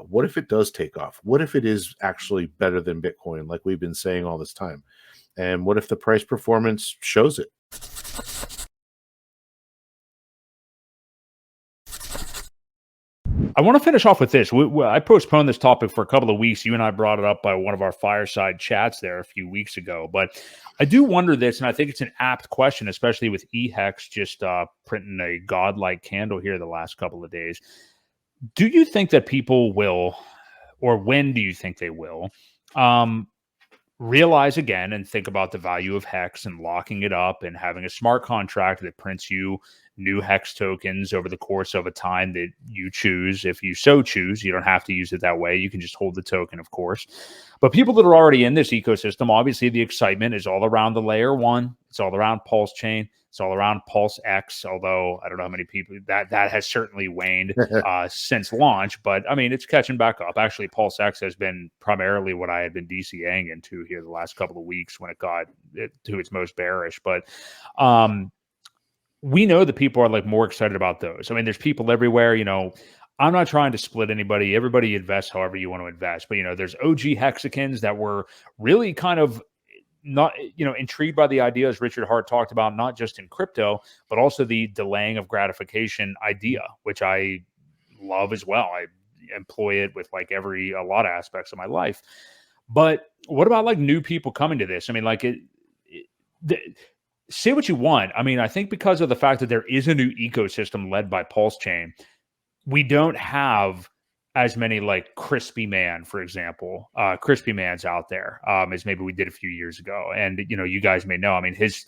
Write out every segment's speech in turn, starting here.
What if it does take off? What if it is actually better than Bitcoin, like we've been saying all this time? And what if the price performance shows it? I want to finish off with this. I postponed this topic for a couple of weeks. You and I brought it up by one of our fireside chats there a few weeks ago. But I do wonder this, and I think it's an apt question, especially with HEX just printing a godlike candle here the last couple of days. Do you think that people will, or when do you think they will, realize again and think about the value of HEX and locking it up and having a smart contract that prints you new HEX tokens over the course of a time that you choose? If you so choose, you don't have to use it that way. You can just hold the token, of course. But people that are already in this ecosystem, obviously the excitement is all around the layer one. It's all around PulseChain. It's all around PulseX, although I don't know how many people that has certainly waned since launch. But I mean, it's catching back up. Actually, PulseX has been primarily what I had been DCAing into here the last couple of weeks when it got to its most bearish. But we know that people are like more excited about those. I mean, there's people everywhere. I'm not trying to split anybody. Everybody invests however you want to invest. But there's OG hexicans that were really kind of not, intrigued by the ideas Richard Hart talked about, not just in crypto, but also the delaying of gratification idea, which I love as well. I employ it with like a lot of aspects of my life. But what about like new people coming to this? I mean, like say what you want. I mean, I think because of the fact that there is a new ecosystem led by PulseChain, we don't have as many like Crispy Man, for example. Crispy Man's out there as maybe we did a few years ago. And, you guys may know, I mean, his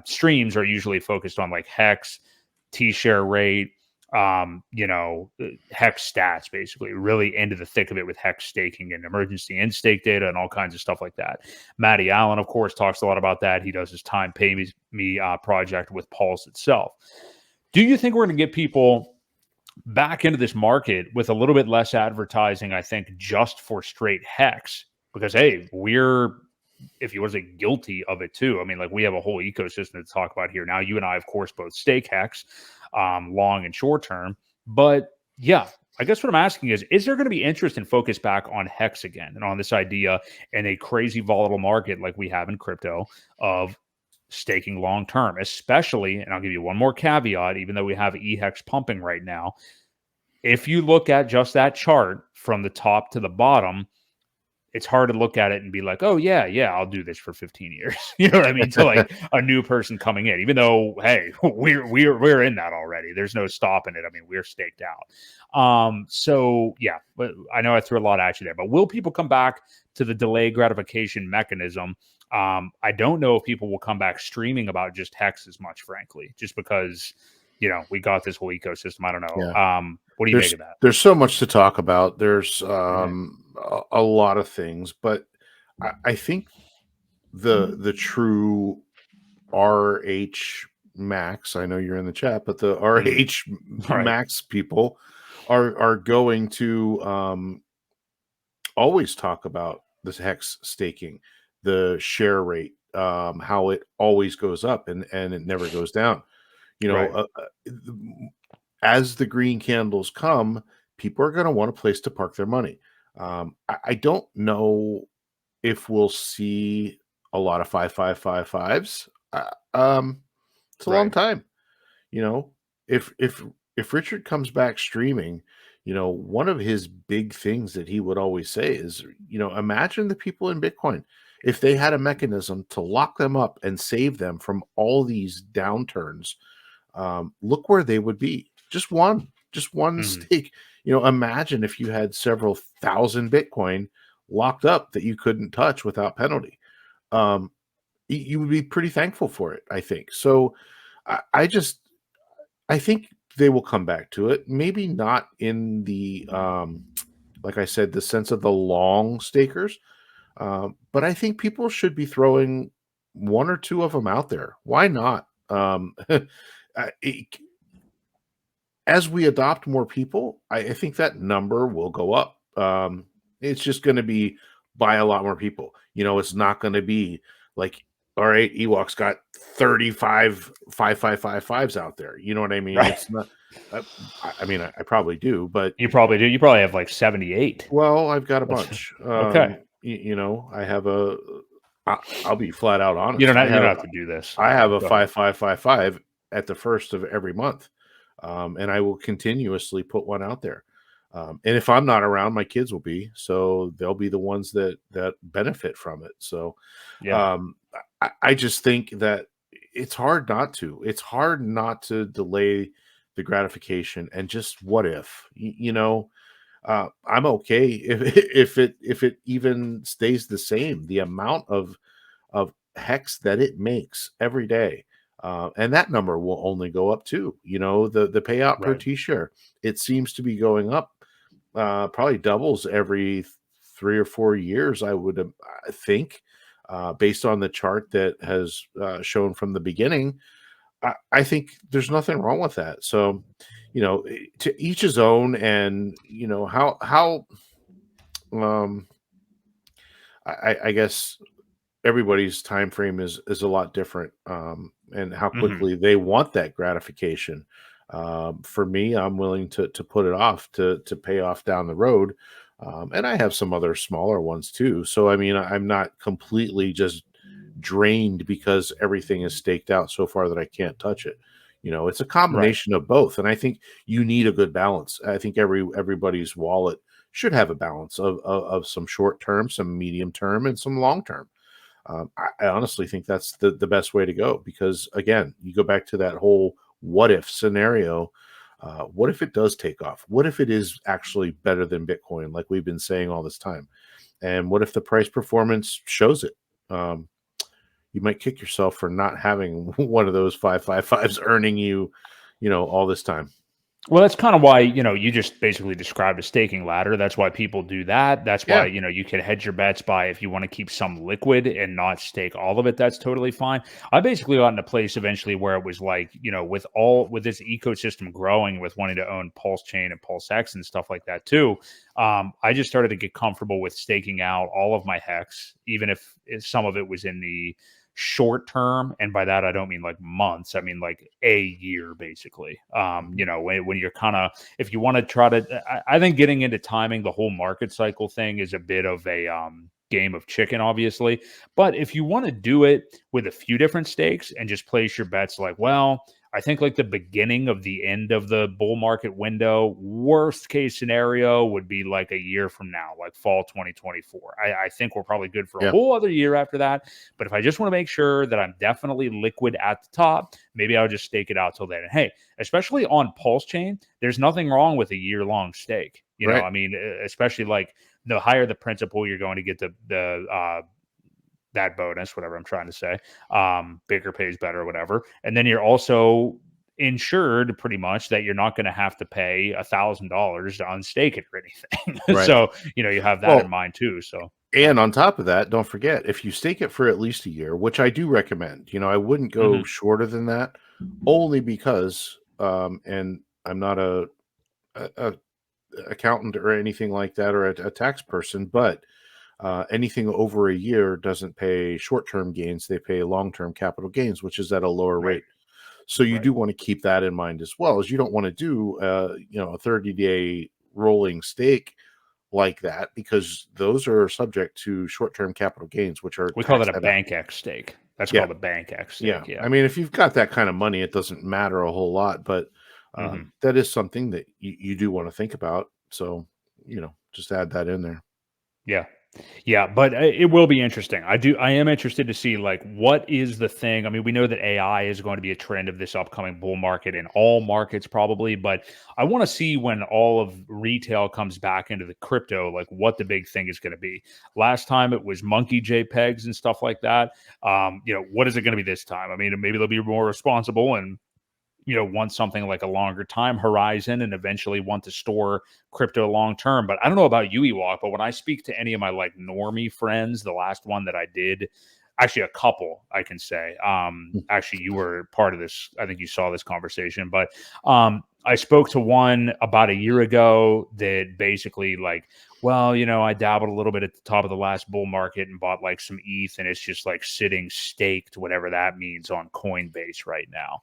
streams are usually focused on like HEX, T-share rate, HEX stats, basically really into the thick of it with HEX staking and emergency in stake data and all kinds of stuff like that. Matty Allen, of course, talks a lot about that. He does his Time Pay Me project with Pulse itself. Do you think we're going to get people back into this market with a little bit less advertising, I think, just for straight HEX? Because, hey, if you want to say, guilty of it too. I mean, like we have a whole ecosystem to talk about here. Now, you and I, of course, both stake HEX, long and short term. But yeah, I guess what I'm asking is there going to be interest and focus back on HEX again and on this idea in a crazy volatile market like we have in crypto of staking long term, especially, and I'll give you one more caveat, even though we have EHEX pumping right now, if you look at just that chart from the top to the bottom, it's hard to look at it and be like, oh yeah, I'll do this for 15 years. You know what I mean? To like a new person coming in, even though, hey, we're in that already. There's no stopping it. I mean, we're staked out. So yeah, but I know I threw a lot at you there, but will people come back to the delay gratification mechanism? I don't know if people will come back streaming about just HEX as much, frankly, just because, we got this whole ecosystem. I don't know. Yeah. What do you make of that? There's so much to talk about. There's a lot of things, but I think the true RH max, I know you're in the chat, but the RH max people are going to always talk about this HEX staking, the share rate, how it always goes up and it never goes down. As the green candles come, people are going to want a place to park their money. I don't know if we'll see a lot of 5.555s. It's a long time. If Richard comes back streaming, one of his big things that he would always say is, imagine the people in Bitcoin, if they had a mechanism to lock them up and save them from all these downturns, look where they would be. Just one stake. Imagine if you had several thousand Bitcoin locked up that you couldn't touch without penalty. You would be pretty thankful for it, I think. So I think they will come back to it. Maybe not in the, like I said, the sense of the long stakers. But I think people should be throwing one or two of them out there. Why not? As we adopt more people, I think that number will go up. It's just going to be by a lot more people. It's not going to be like all right, Ewok's got 35 5555s out there. You know what I mean? Right. It's not. Uh, I mean, I probably do, but You probably do. You probably have like 78. well, I've got a That's bunch. okay. You know, I have a. I'll be flat out You honest. don't have, you don't have to do this. I have a Go ahead. 5555 at the first of every month, and I will continuously put one out there. And if I'm not around, my kids will be, so they'll be the ones that benefit from it. So Yeah. um, I just think that it's hard not to. It's hard not to delay the gratification and just what if you know. I'm okay if it even stays the same. The amount of hex that it makes every day. And that number will only go up too. You know, the payout per Right. T-share, it seems to be going up, probably doubles every 3 or 4 years, I would think, based on the chart that has shown from the beginning. I think there's nothing wrong with that. So, you know, to each his own, and you know how um, I guess everybody's time frame is a lot different, and how Hmm. quickly they want that gratification. For me, I'm willing to put it off to pay off down the road, and I have some other smaller ones too. So I mean, I'm not completely just drained because everything is staked out so far that I can't touch it. You know, it's a Right. combination of both, and I think you need a good balance. I think everybody's wallet should have a balance of some short term, some medium term, and some long term. I honestly think that's the best way to go, because again, you go back to that whole what if scenario. What if it does take off? What if it is actually better than Bitcoin, like we've been saying all this time? And what if the price performance shows it? Um, you might kick yourself for not having one of those 555s earning you, you know, all this time. Well, that's kind of why, you just basically described a staking ladder. That's why people do that. That's why, Yeah, you can hedge your bets by if you want to keep some liquid and not stake all of it, that's totally fine. I basically got in a place eventually where it was like, with this ecosystem growing, with wanting to own Pulse Chain and PulseX and stuff like that too. I just started to get comfortable with staking out all of my hex, even if some of it was in the short term, and by that I don't mean like months, I mean like a year basically. When you're kind of, if you want to try to, I think getting into timing the whole market cycle thing is a bit of a game of chicken, obviously. But if you want to do it with a few different stakes and just place your bets like, well, I think like the beginning of the end of the bull market window, worst case scenario would be like a year from now, like fall 2024. I think we're probably good for a yeah, whole other year after that. But if I just want to make sure that I'm definitely liquid at the top, maybe I'll just stake it out till then. And hey, especially on Pulse Chain, there's nothing wrong with a year-long stake. right, I mean, especially like the higher the principal, you're going to get the that bonus, whatever I'm trying to say. Bigger pays better, whatever. And then you're also insured pretty much that you're not going to have to pay $1,000 to unstake it or anything. right. So, you have that in Well, mind too. So, and on top of that, don't forget, if you stake it for at least a year, which I do recommend, you know, I wouldn't go mhm. shorter than that, only because, and I'm not a accountant or anything like that, or a tax person, but anything over a year doesn't pay short-term gains; they pay long-term capital gains, which is at a lower Right, rate. So you right. do want to keep that in mind as well. As you don't want to do, a 30-day rolling stake like that, because those are subject to short-term capital gains, which are We call that taxed a at a bank X stake. That's yeah, called a bank X yeah. stake. Yeah. I mean, if you've got that kind of money, it doesn't matter a whole lot, but Hmm. that is something that you do want to think about. So, you know, just add that in there. Yeah. Yeah, but it will be interesting. I am interested to see like what is the thing. I mean, we know that AI is going to be a trend of this upcoming bull market in all markets probably, but I want to see when all of retail comes back into the crypto, like what the big thing is going to be. Last time it was monkey JPEGs and stuff like that. What is it going to be this time? I mean, maybe they'll be more responsible and want something like a longer time horizon and eventually want to store crypto long term. But I don't know about you, Ewok, but when I speak to any of my like normie friends, the last one that I did, actually a couple, I can say, actually you were part of this. I think you saw this conversation, but I spoke to one about a year ago that basically like, well, I dabbled a little bit at the top of the last bull market and bought like some ETH, and it's just like sitting staked, whatever that means, on Coinbase right now.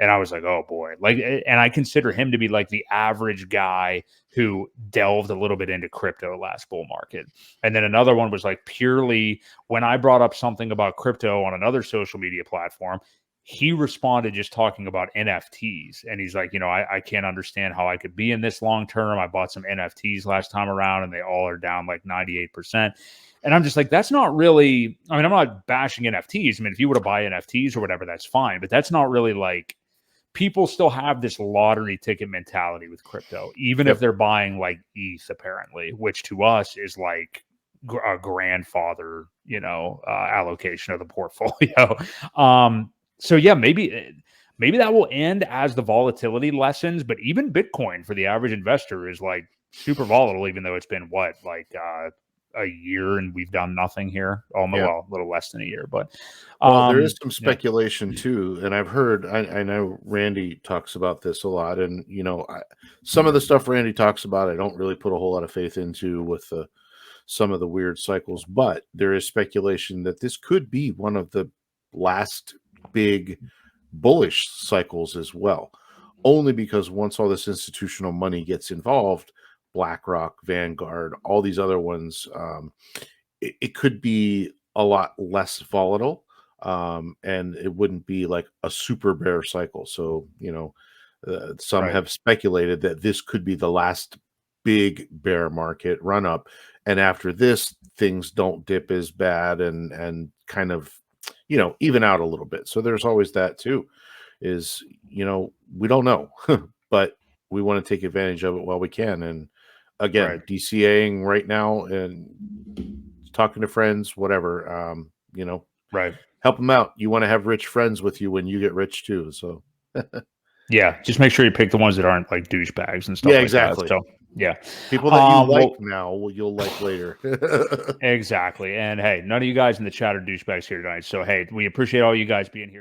And I was like, oh boy, like, and I consider him to be like the average guy who delved a little bit into crypto last bull market. And then another one was like purely when I brought up something about crypto on another social media platform, he responded just talking about NFTs. And he's like, I can't understand how I could be in this long term. I bought some NFTs last time around and they all are down like 98%. And I'm just like, that's not really, I mean, I'm not bashing NFTs. I mean, if you were to buy NFTs or whatever, that's fine. But that's not really like, people still have this lottery ticket mentality with crypto, even if they're buying like ETH, apparently, which to us is like a grandfather, allocation of the portfolio. So yeah, maybe that will end as the volatility lessens, but even Bitcoin for the average investor is like super volatile, even though it's been a year and we've done nothing here. Almost, well, a little less than a year, but well, there is some speculation too, and I've heard. I know Randy talks about this a lot, and some of the stuff Randy talks about, I don't really put a whole lot of faith into with some of the weird cycles, but there is speculation that this could be one of the last big bullish cycles as well, only because once all this institutional money gets involved, BlackRock, Vanguard, all these other ones, it could be a lot less volatile, and it wouldn't be like a super bear cycle. So some have speculated that this could be the last big bear market run up, and after this, things don't dip as bad and kind of even out a little bit. So there's always that too, is we don't know, but we want to take advantage of it while we can. And again, DCAing right now and talking to friends, whatever, help them out. You want to have rich friends with you when you get rich too. So yeah, just make sure you pick the ones that aren't like douchebags and stuff. Yeah, like exactly. That. So yeah, people that you like now, you'll like later. Exactly. And hey, none of you guys in the chat are douchebags here tonight. So hey, we appreciate all you guys being here.